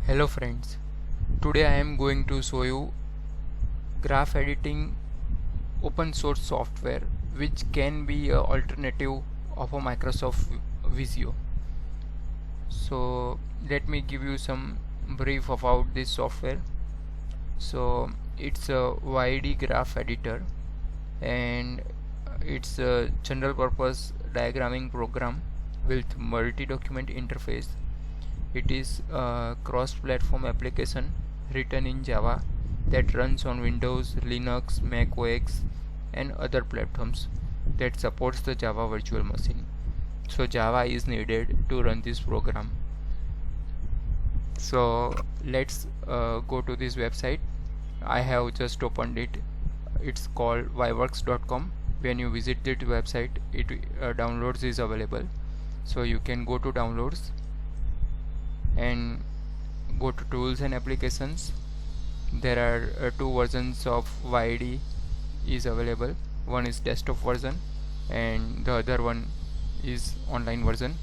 Hello friends, today I am going to show you graph editing open source software which can be an alternative of a Microsoft Visio. So let me give you some brief about this software. So it's a YD graph editor and it's a general purpose diagramming program with multi-document interface. It is a cross-platform application written in Java that runs on Windows, Linux, Mac OS and other platforms that supports the Java virtual machine. So Java is needed to run this program. So let's go to this website. I have just opened it. It's called yworks.com. When you visit this website, it downloads is available. So you can go to downloads and go to tools and applications. There are two versions of YD is available. One is desktop version and the other one is online version.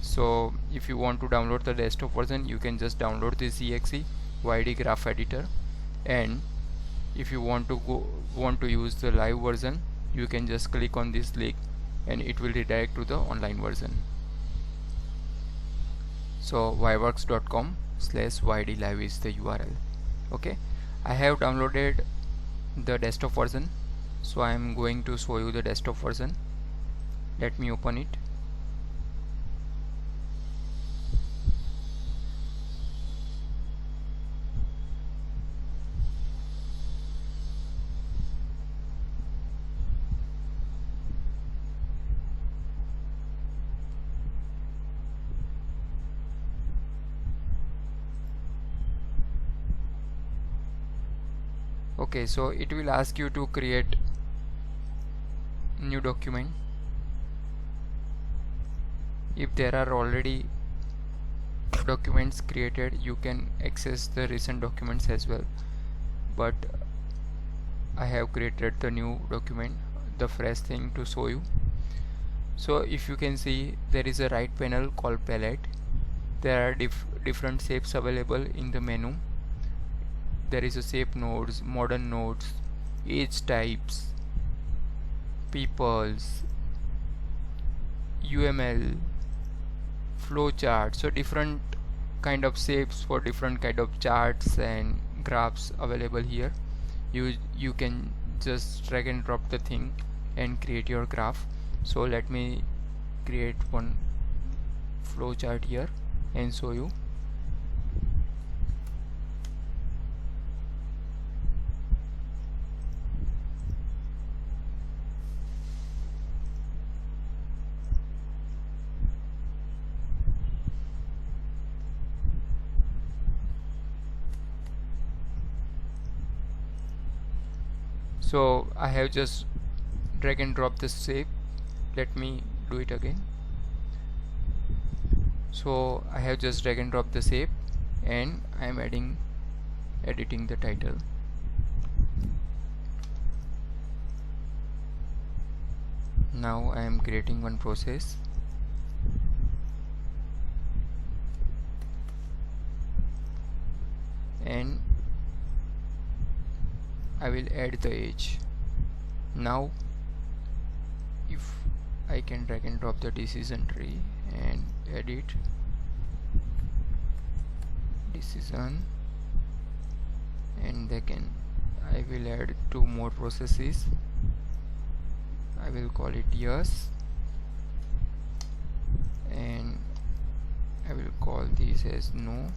So if you want to download the desktop version, you can just download this exe YD graph editor, and if you want to use the live version, you can just click on this link and it will redirect to the online version. So yworks.com/ydlive is the URL. Okay, I have downloaded the desktop version, so I am going to show you the desktop version. Let me open it. Okay, so it will ask you to create new document. If there are already documents created, you can access the recent documents as well, but I have created the new document, the fresh thing to show you. So if you can see, there is a right panel called palette. There are different shapes available in the menu. There is a shape nodes, modern nodes, age types, peoples, UML, flowchart. So different kind of shapes for different kind of charts and graphs available here. You can just drag and drop the thing and create your graph. So let me create one flowchart here and show you. So I have just drag and drop this shape. Let me do it again. So I have just drag and drop the shape and I am editing the title. Now I am creating one process. And I will add the age. Now if I can drag and drop the decision tree and edit decision, and then I will add two more processes. I will call it yes, and I will call this as no,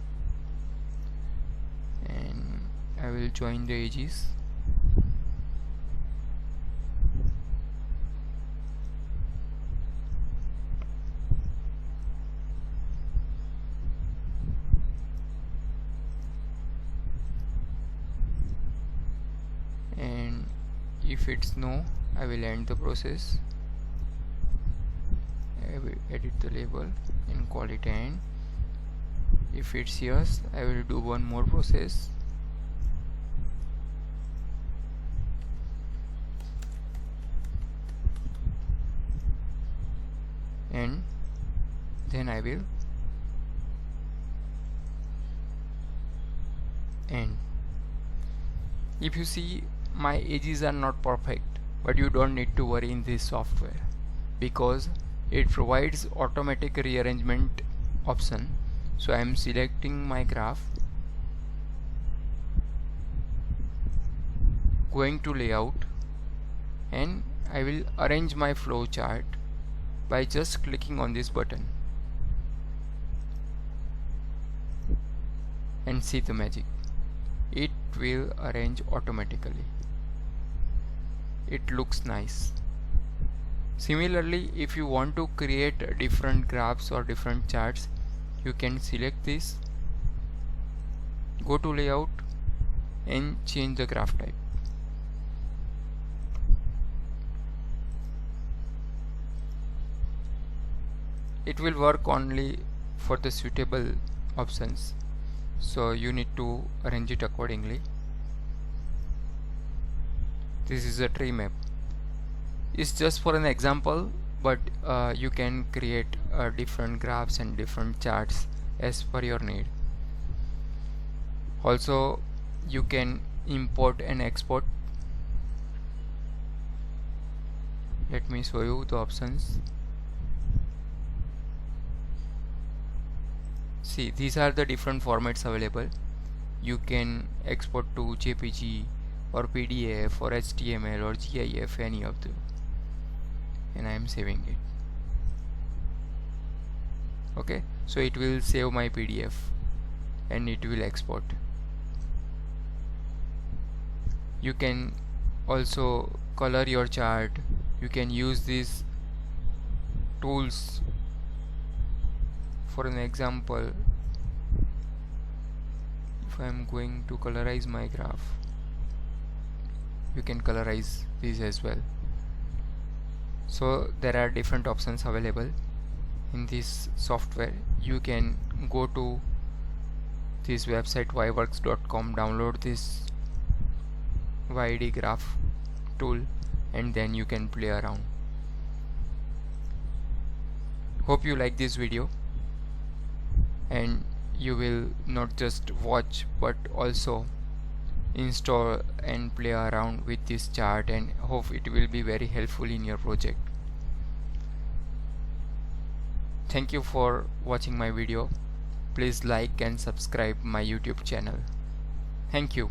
and I will join the edges. And if it's no, I will end the process. I will edit the label and call it end. If it's yes, I will do one more process. And then I will end. If you see, my edges are not perfect, but you don't need to worry in this software because it provides automatic rearrangement option. So I am selecting my graph, going to layout, and I will arrange my flow chart by just clicking on this button. And see the magic, it will arrange automatically. It looks nice. Similarly, if you want to create different graphs or different charts, you can select this, go to layout and change the graph type. It will work only for the suitable options, so you need to arrange it accordingly. This is a tree map. It's just for an example, but you can create different graphs and different charts as per your need. Also, you can import and export. Let me show you the options. See, these are the different formats available. You can export to JPG or PDF or HTML or GIF, any of them, and I am saving it. Okay, so it will save my PDF and it will export. You can also color your chart. You can use these tools. For an example, if I am going to colorize my graph, you can colorize these as well. So there are different options available in this software. You can go to this website yworks.com, download this YD graph tool, and then you can play around. Hope you like this video, and you will not just watch but also install and play around with this chart, and hope it will be very helpful in your project. Thank you for watching my video. Please like and subscribe my YouTube channel. Thank you.